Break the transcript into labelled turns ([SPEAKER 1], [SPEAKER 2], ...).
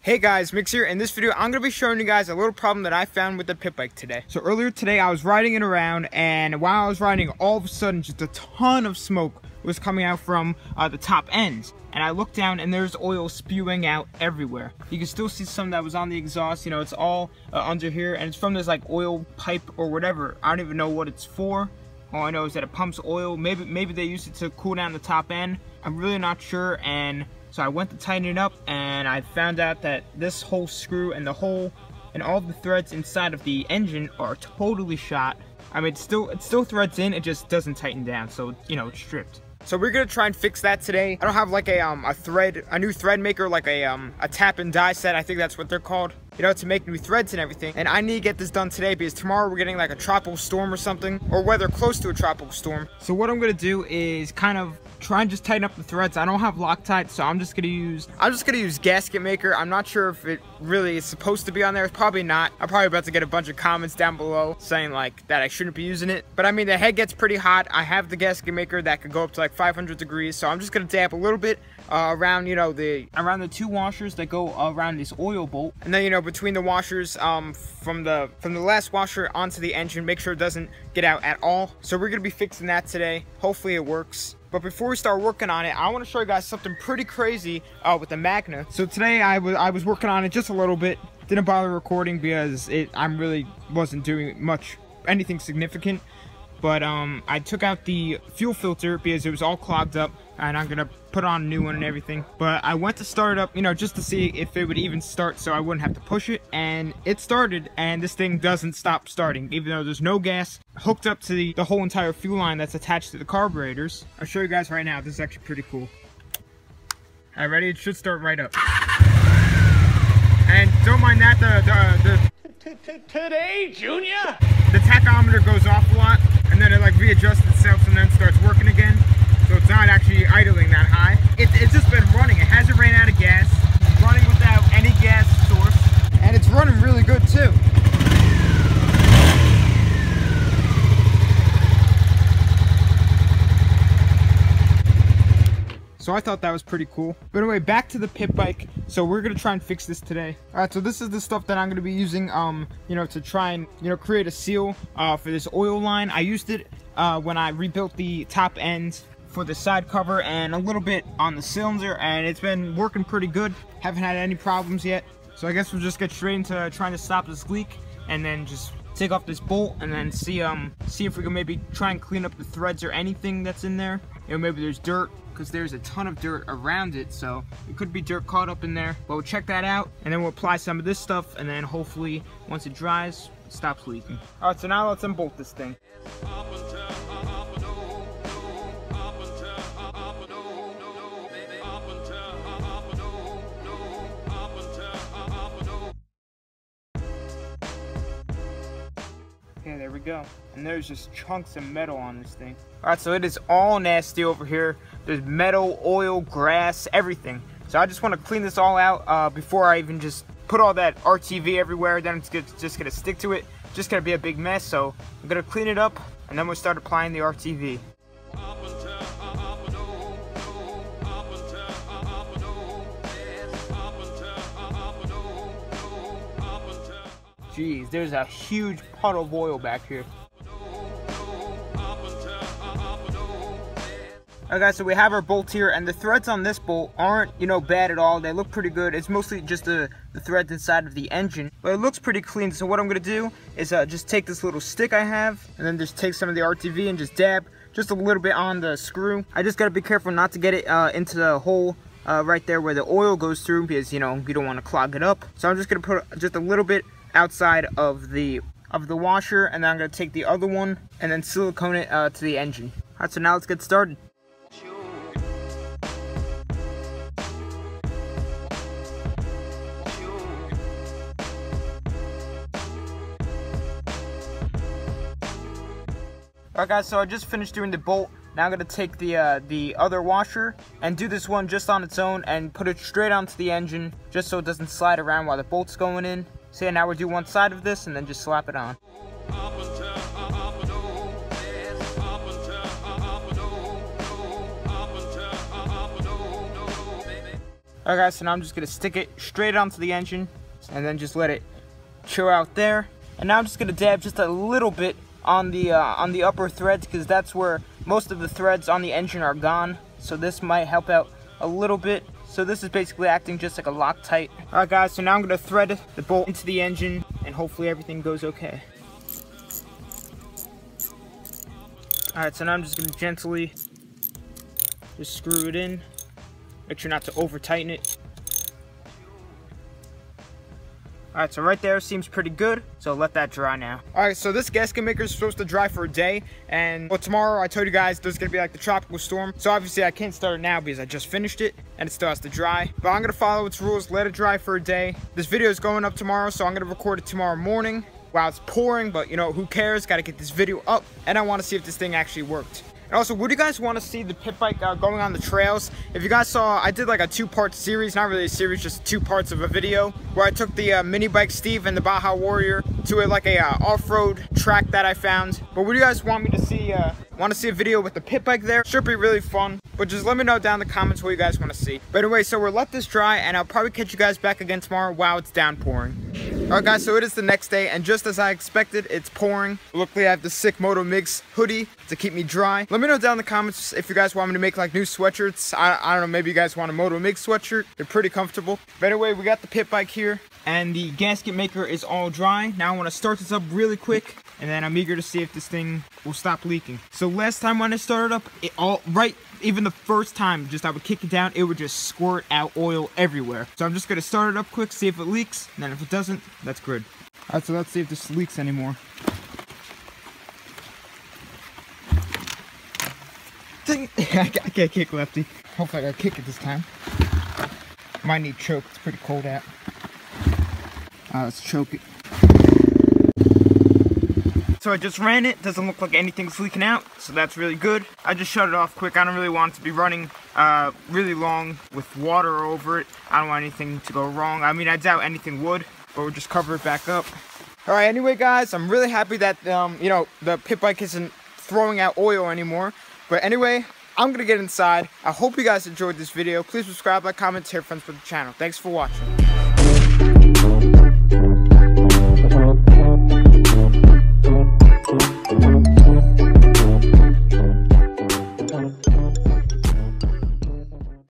[SPEAKER 1] Hey guys, Mix here. In this video, I'm going to be showing you guys a little problem that I found with the pit bike today. So earlier today, I was riding it around, and while I was riding, all of a sudden, just a ton of smoke was coming out from the top ends. And I looked down, and there's oil spewing out everywhere. You can still see some that was on the exhaust. You know, it's all under here, and it's from this like oil pipe or whatever. I don't even know what it's for. All I know is that it pumps oil. Maybe they used it to cool down the top end. I'm really not sure, and so I went to tighten it up, and I found out that this whole screw and the hole and all the threads inside of the engine are totally shot. I mean, it still threads in, it just doesn't tighten down, so you know, it's stripped. So we're gonna try and fix that today. I don't have like a new thread maker, like a tap and die set. I think that's what they're called. You know, to make new threads and everything. And I need to get this done today because tomorrow we're getting like a tropical storm or something, or weather close to a tropical storm. So what I'm gonna do is kind of try and just tighten up the threads. I don't have Loctite, so I'm just gonna use gasket maker. I'm not sure if it really is supposed to be on there. It's probably not. I'm probably about to get a bunch of comments down below saying like that I shouldn't be using it. But I mean, the head gets pretty hot. I have the gasket maker that could go up to like 500 degrees, so I'm just gonna dab a little bit around, you know, around the two washers that go around this oil bolt, and then, you know, between the washers from the last washer onto the engine, make sure it doesn't get out at all. So we're gonna be fixing that today. Hopefully it works. But before we start working on it, I want to show you guys something pretty crazy with the Magna. So today I was working on it just a little bit. Didn't bother recording because I really wasn't doing anything significant. But I took out the fuel filter because it was all clogged up, and I'm gonna put on a new one and everything. But I went to start it up, you know, just to see if it would even start, so I wouldn't have to push it. And it started, and this thing doesn't stop starting, even though there's no gas hooked up to the whole entire fuel line that's attached to the carburetors. I'll show you guys right now. This is actually pretty cool. All right, ready? It should start right up. And don't mind that,
[SPEAKER 2] Today, Junior?
[SPEAKER 1] The tachometer goes off a lot, and then it like readjusts itself and then starts working again. So it's not actually idling that high. It's just been running. It hasn't ran out of gas. It's running without any gas source. And it's running really good too. So I thought that was pretty cool. But anyway, back to the pit bike. So we're gonna try and fix this today. All right, so this is the stuff that I'm gonna be using, you know, to try and, you know, create a seal for this oil line. I used it when I rebuilt the top end for the side cover and a little bit on the cylinder, and it's been working pretty good. Haven't had any problems yet. So I guess we'll just get straight into trying to stop this leak, and then just take off this bolt and then see if we can maybe try and clean up the threads or anything that's in there. You know, maybe there's dirt, because there's a ton of dirt around it, so it could be dirt caught up in there. But we'll check that out, and then we'll apply some of this stuff, and then hopefully once it dries, it stops leaking. All right, so now let's unbolt this thing. Okay, there we go. And there's just chunks of metal on this thing. Alright, so it is all nasty over here. There's metal, oil, grass, everything. So I just want to clean this all out before I even just put all that RTV everywhere. Then it's just going to stick to it. Just going to be a big mess. So I'm going to clean it up, and then we'll start applying the RTV. Jeez, there's a huge puddle of oil back here. Alright guys, so we have our bolt here, and the threads on this bolt aren't, you know, bad at all. They look pretty good. It's mostly just the threads inside of the engine, but it looks pretty clean. So what I'm going to do is just take this little stick I have, and then just take some of the RTV and just dab just a little bit on the screw. I just got to be careful not to get it into the hole right there where the oil goes through, because, you know, you don't want to clog it up. So I'm just going to put just a little bit outside of the washer, and then I'm going to take the other one and then silicone it to the engine. Alright, so now let's get started. Alright guys, so I just finished doing the bolt. Now I'm going to take the other washer and do this one just on its own and put it straight onto the engine, just so it doesn't slide around while the bolt's going in. So yeah, now we'll do one side of this and then just slap it on. Alright guys, so now I'm just gonna stick it straight onto the engine and then just let it chill out there. And now I'm just gonna dab just a little bit on the upper threads, because that's where most of the threads on the engine are gone. So this might help out a little bit. So this is basically acting just like a Loctite. Alright guys, so now I'm gonna thread the bolt into the engine and hopefully everything goes okay. Alright, so now I'm just gonna gently just screw it in. Make sure not to over tighten it. Alright, so right there seems pretty good, so let that dry now. Alright, so this gasket maker is supposed to dry for a day, and tomorrow I told you guys there's gonna be like the tropical storm, so obviously I can't start it now because I just finished it and it still has to dry. But I'm gonna follow its rules, let it dry for a day. This video is going up tomorrow, so I'm gonna record it tomorrow morning while it's pouring, but you know, who cares? Gotta get this video up, and I wanna see if this thing actually worked. And also, would you guys want to see the pit bike going on the trails? If you guys saw, I did like a 2-part series, not really a series, just 2 parts of a video, where I took the mini bike Steve and the Baja Warrior to like a off-road track that I found. But would you guys want me to see, a video with the pit bike there? Should be really fun, but just let me know down in the comments what you guys want to see. But anyway, so we'll let this dry, and I'll probably catch you guys back again tomorrow while it's downpouring. Alright guys, so it is the next day, and just as I expected, it's pouring. Luckily, I have the sick Moto Mix hoodie to keep me dry. Let me know down in the comments if you guys want me to make like new sweatshirts. I don't know, maybe you guys want a Moto Mix sweatshirt. They're pretty comfortable. But anyway, we got the pit bike here, and the gasket maker is all dry. Now I want to start this up really quick, and then I'm eager to see if this thing will stop leaking. So last time when I started up, even the first time, I would kick it down, it would just squirt out oil everywhere. So I'm just gonna start it up quick, see if it leaks, and then if it doesn't, that's good. Alright, so let's see if this leaks anymore. I can't kick lefty. Hopefully I gotta kick it this time. Might need choke, it's pretty cold out. Let's choke it. So I just ran it, doesn't look like anything's leaking out, so that's really good. I just shut it off quick. I don't really want it to be running really long with water over it. I don't want anything to go wrong. I mean, I doubt anything would, but we'll just cover it back up. Alright, anyway guys, I'm really happy that, you know, the pit bike isn't throwing out oil anymore. But anyway, I'm gonna get inside. I hope you guys enjoyed this video. Please subscribe, like, comment, share, friends with the channel. Thanks for watching.